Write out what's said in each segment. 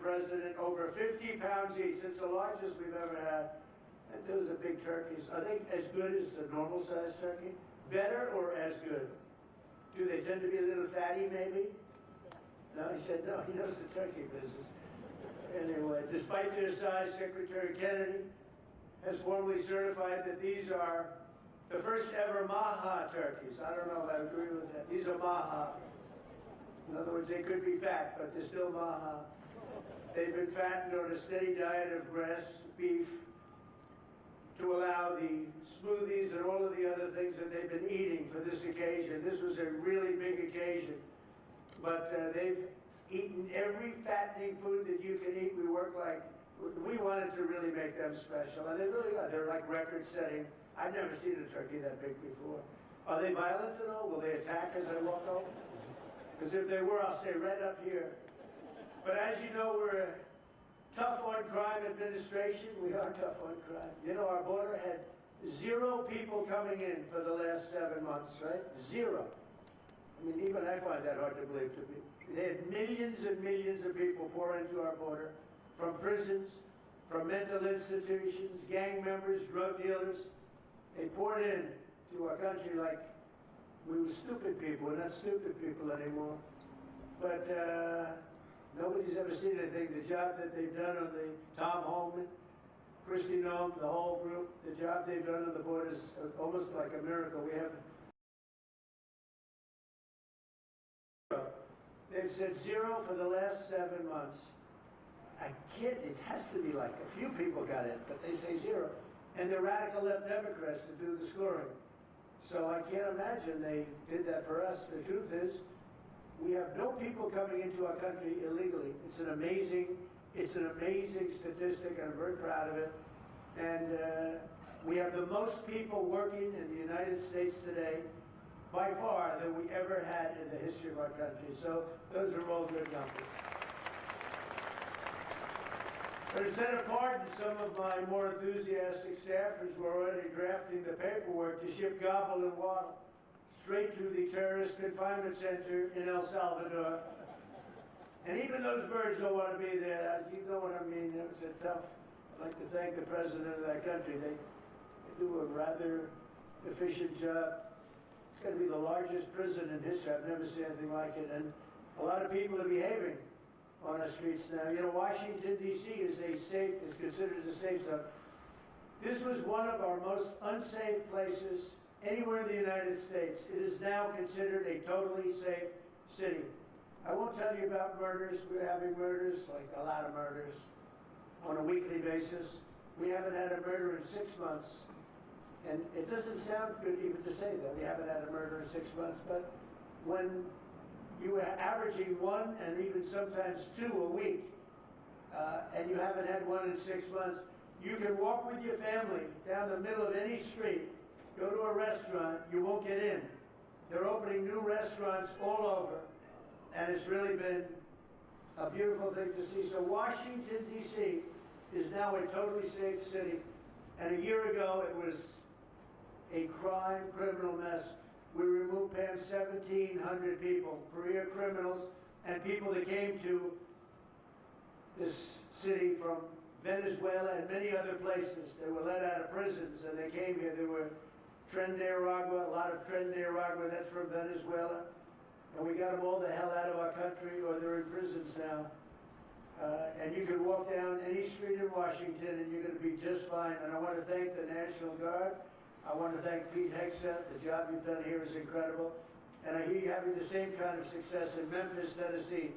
president, over 50 pounds each. It's the largest we've ever had. And those are big turkeys. Are they as good as the normal sized turkey? Better or as good? Do they tend to be a little fatty maybe? No, he said no, he knows the turkey business. Anyway, despite their size, Secretary Kennedy has formally certified that these are the first ever Maha turkeys. I don't know if I agree with that. These are Maha. In other words, they could be fat, but they're still Maha. They've been fattened on a steady diet of grass, beef, to allow the smoothies and all of the other things that they've been eating for this occasion. This was a really big occasion. But they've eaten every fattening food that you can eat. We wanted to really make them special, and they really are. They're like record-setting. I've never seen a turkey that big before. Are they violent at all? Will they attack as I walk over? Because if they were, I'll stay right up here. But as you know, we're a tough on crime administration. We are tough on crime. You know, our border had 0 people coming in for the last 7 months, right? 0. I mean, even I find that hard to believe to me. They had millions and millions of people pour into our border, from prisons, from mental institutions, gang members, drug dealers. They poured in to our country like we were stupid people. We're not stupid people anymore. But nobody's ever seen anything. The job that they've done on the Tom Holman, Christy Noem, the whole group, the job they've done on the border is almost like a miracle. We have they've said 0 for the last 7 months. I kid, it has to be like a few people got in, but they say 0. And they're radical left Democrats to do the scoring. So I can't imagine they did that for us. The truth is, we have no people coming into our country illegally. It's an amazing statistic, and I'm very proud of it. And we have the most people working in the United States today, by far, than we ever had in the history of our country. So those are all good numbers. But instead of pardon, some of my more enthusiastic staffers were already drafting the paperwork to ship Gobble and Waddle straight to the terrorist confinement center in El Salvador. And even those birds don't want to be there. You know what I mean? It was a tough. I'd like to thank the president of that country. They do a rather efficient job. It's going to be the largest prison in history. I've never seen anything like it. And a lot of people are behaving on our streets now. You know, Washington, D.C. is considered a safe zone. This was one of our most unsafe places anywhere in the United States. It is now considered a totally safe city. I won't tell you about murders. We're having murders, like a lot of murders, on a weekly basis. We haven't had a murder in 6 months. And it doesn't sound good even to say that. We haven't had a murder in 6 months. But when you are averaging 1 and even sometimes 2 a week, and you haven't had 1 in 6 months, you can walk with your family down the middle of any street, go to a restaurant, you won't get in. They're opening new restaurants all over, and it's really been a beautiful thing to see. So Washington, D.C. is now a totally safe city, and a year ago it was a criminal mess. We removed, Pam, 1,700 people, career criminals, and people that came to this city from Venezuela and many other places. They were let out of prisons and they came here. There were Tren de Aragua, a lot of Tren de Aragua, that's from Venezuela. And we got them all the hell out of our country, or they're in prisons now. And you can walk down any street in Washington and you're going to be just fine. And I want to thank the National Guard. I want to thank Pete Hegseth. The job you've done here is incredible. And I hear you having the same kind of success in Memphis, Tennessee.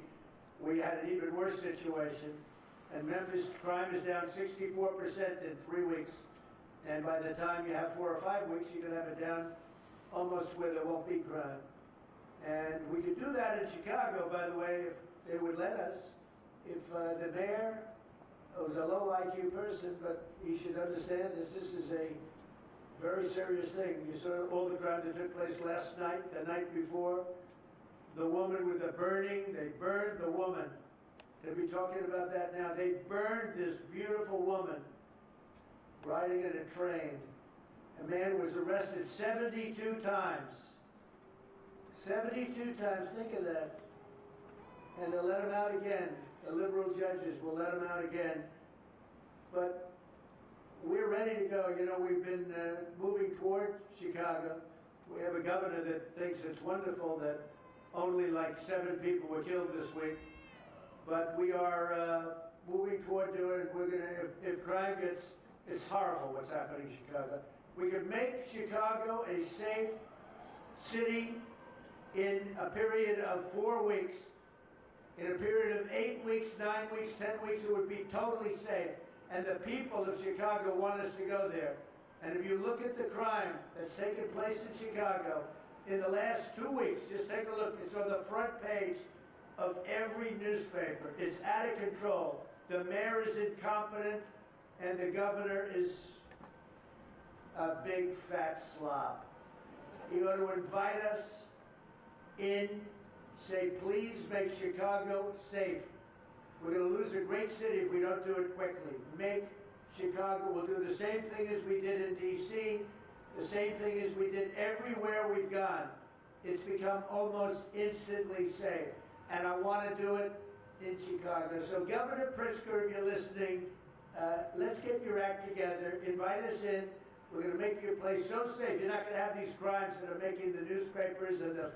We had an even worse situation. And Memphis crime is down 64% in 3 weeks. And by the time you have 4 or 5 weeks, you can have it down almost where there won't be crime. And we could do that in Chicago, by the way, if they would let us. If the mayor was a low IQ person, but he should understand this. This is a very serious thing. You saw all the crime that took place last night, the night before. The woman with the burning, they burned the woman. They'll be talking about that now. They burned this beautiful woman riding in a train. A man was arrested 72 times. 72 times, think of that. And they let him out again. The liberal judge judges. We'll let them out again. But we're ready to go. You know, we've been moving toward Chicago. We have a governor that thinks it's wonderful that only like 7 people were killed this week. But we are moving toward doing it. We're going to, if crime gets, it's horrible what's happening in Chicago. We could make Chicago a safe city in a period of 4 weeks. In a period of 8 weeks, 9 weeks, 10 weeks, it would be totally safe. And the people of Chicago want us to go there. And if you look at the crime that's taken place in Chicago in the last 2 weeks, just take a look. It's on the front page of every newspaper. It's out of control. The mayor is incompetent, and the governor is a big fat slob. You ought to invite us in, say, please make Chicago safe. We're going to lose a great city if we don't do it quickly. Make Chicago, we'll do the same thing as we did in D.C., the same thing as we did everywhere we've gone. It's become almost instantly safe. And I want to do it in Chicago. So Governor Pritzker, if you're listening, let's get your act together. Invite us in. We're going to make your place so safe. You're not going to have these crimes that are making the newspapers and the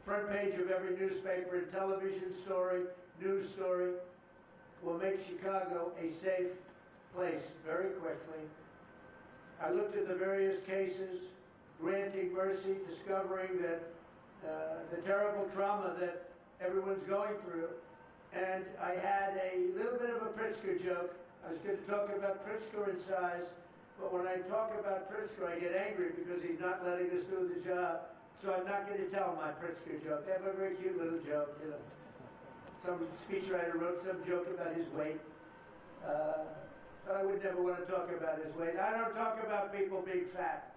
front page of every newspaper and television story, news story. We'll make Chicago a safe place very quickly. I looked at the various cases, granting mercy, discovering that the terrible trauma that everyone's going through. And I had a little bit of a Pritzker joke. I was going to talk about Pritzker in size, but when I talk about Pritzker, I get angry because he's not letting us do the job. So I'm not going to tell my Pritzker joke. I have a very cute little joke, you know. Some speechwriter wrote some joke about his weight. But I would never want to talk about his weight. I don't talk about people being fat.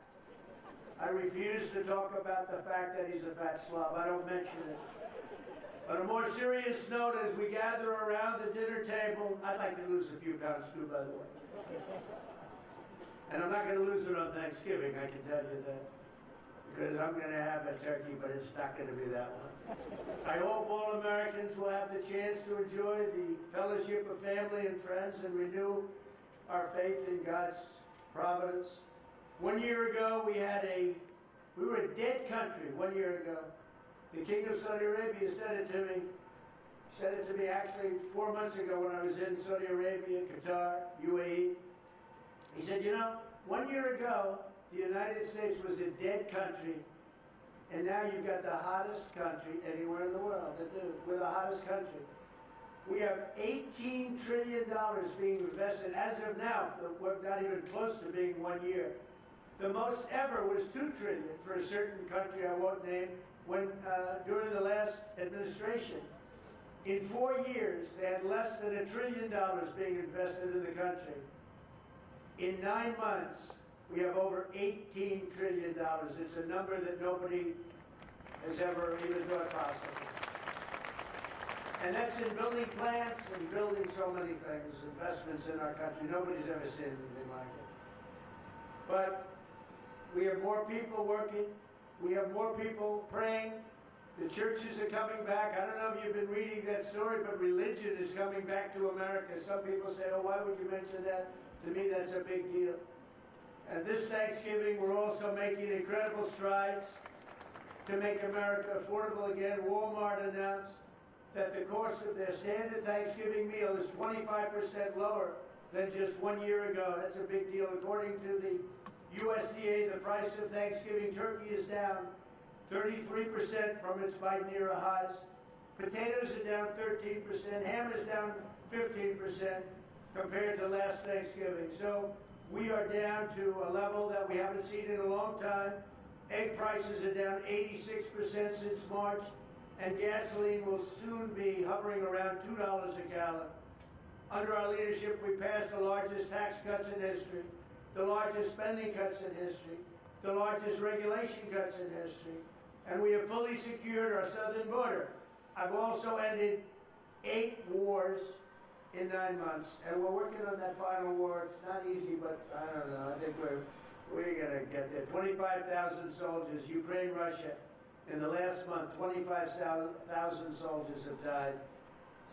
I refuse to talk about the fact that he's a fat slob. I don't mention it. On a more serious note, as we gather around the dinner table, I'd like to lose a few pounds too, by the way. And I'm not going to lose it on Thanksgiving, I can tell you that. Because I'm going to have a turkey, but it's not going to be that one. I hope all Americans will have the chance to enjoy the fellowship of family and friends and renew our faith in God's providence. 1 year ago, we were a dead country 1 year ago. The King of Saudi Arabia said it to me. He said it to me actually 4 months ago when I was in Saudi Arabia, Qatar, UAE. He said, you know, 1 year ago, the United States was a dead country, and now you've got the hottest country anywhere in the world. We're the hottest country. We have $18 trillion being invested as of now. We're not even close to being 1 year. The most ever was $2 trillion for a certain country I won't name when during the last administration. In 4 years, they had less than $1 trillion being invested in the country. In 9 months, we have over $18 trillion. It's a number that nobody has ever even thought possible. And that's in building plants and building so many things, investments in our country. Nobody's ever seen anything like it. But we have more people working. We have more people praying. The churches are coming back. I don't know if you've been reading that story, but religion is coming back to America. Some people say, oh, why would you mention that? To me, that's a big deal. And this Thanksgiving, we're also making incredible strides to make America affordable again. Walmart announced that the cost of their standard Thanksgiving meal is 25% lower than just 1 year ago. That's a big deal. According to the USDA, the price of Thanksgiving turkey is down 33% from its Biden era highs. Potatoes are down 13%. Ham is down 15% compared to last Thanksgiving. So we are down to a level that we haven't seen in a long time. Egg prices are down 86% since March, and gasoline will soon be hovering around $2 a gallon. Under our leadership, we passed the largest tax cuts in history, the largest spending cuts in history, the largest regulation cuts in history, and we have fully secured our southern border. I've also ended 8 wars in 9 months, and we're working on that final war. It's not easy, but I don't know. I think we're going to get there. 25,000 soldiers, Ukraine, Russia. In the last month, 25,000 soldiers have died.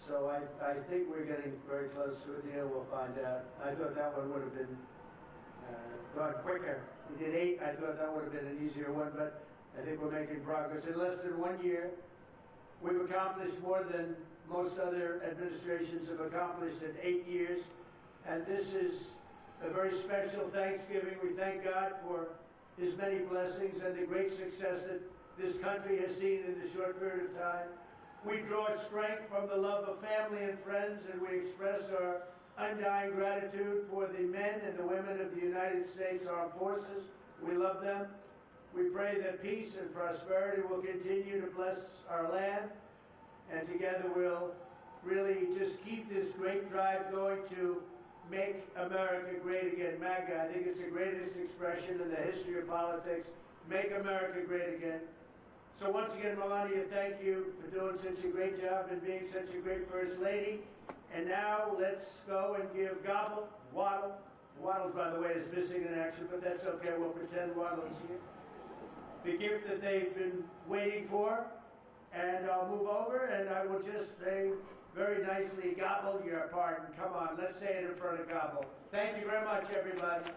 So I think we're getting very close to a deal. We'll find out. I thought that one would have been gone quicker. We did 8. I thought that would have been an easier one, but I think we're making progress. In less than 1 year, we've accomplished more than most other administrations have accomplished in 8 years. And this is a very special Thanksgiving. We thank God for His many blessings and the great success that this country has seen in this short period of time. We draw strength from the love of family and friends, and we express our undying gratitude for the men and the women of the United States Armed Forces. We love them. We pray that peace and prosperity will continue to bless our land, and together we'll really just keep this great drive going to make America great again. MAGA, I think it's the greatest expression in the history of politics. Make America great again. So once again, Melania, thank you for doing such a great job and being such a great First Lady. And now let's go and give Gobble, Waddle. Waddle, by the way, is missing in action, but that's okay. We'll pretend Waddle's here. The gift that they've been waiting for. And I'll move over and I will just say very nicely, Gobble, your pardon. Come on, let's say it in front of Gobble. Thank you very much, everybody.